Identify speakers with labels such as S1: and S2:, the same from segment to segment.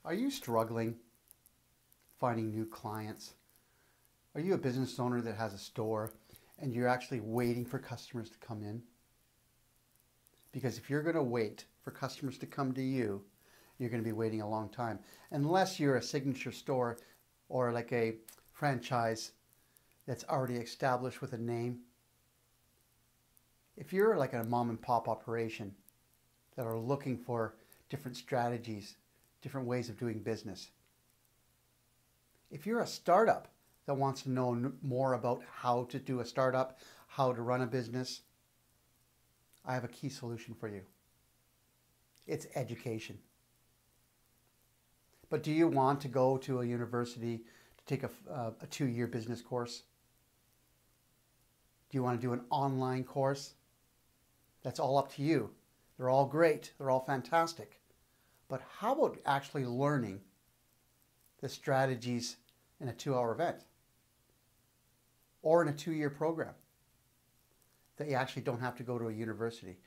S1: Are you struggling finding new clients? Are you a business owner that has a store and you're actually waiting for customers to come in? Because if you're going to wait for customers to come to you, you're going to be waiting a long time. Unless you're a signature store or like a franchise that's already established with a name. If you're like a mom and pop operation that are looking for different strategies, different ways of doing business. If you're a startup that wants to know more about how to do a startup, how to run a business, I have a key solution for you. It's education. But do you want to go to a university to take a 2-year business course? Do you want to do an online course? That's all up to you. They're all great. They're all fantastic. But how about actually learning the strategies in a 2-hour event or in a 2-year program that you actually don't have to go to a university,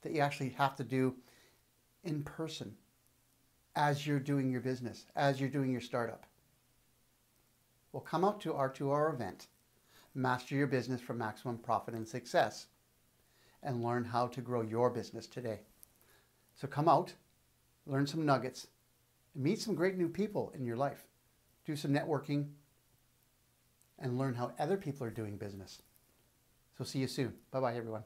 S1: that you actually have to do in person as you're doing your business, as you're doing your startup? Well, come out to our 2-hour event, Master Your Business for Maximum Profit and Success, and learn how to grow your business today. So come out, learn some nuggets, and meet some great new people in your life. Do some networking and learn how other people are doing business. So see you soon. Bye-bye, everyone.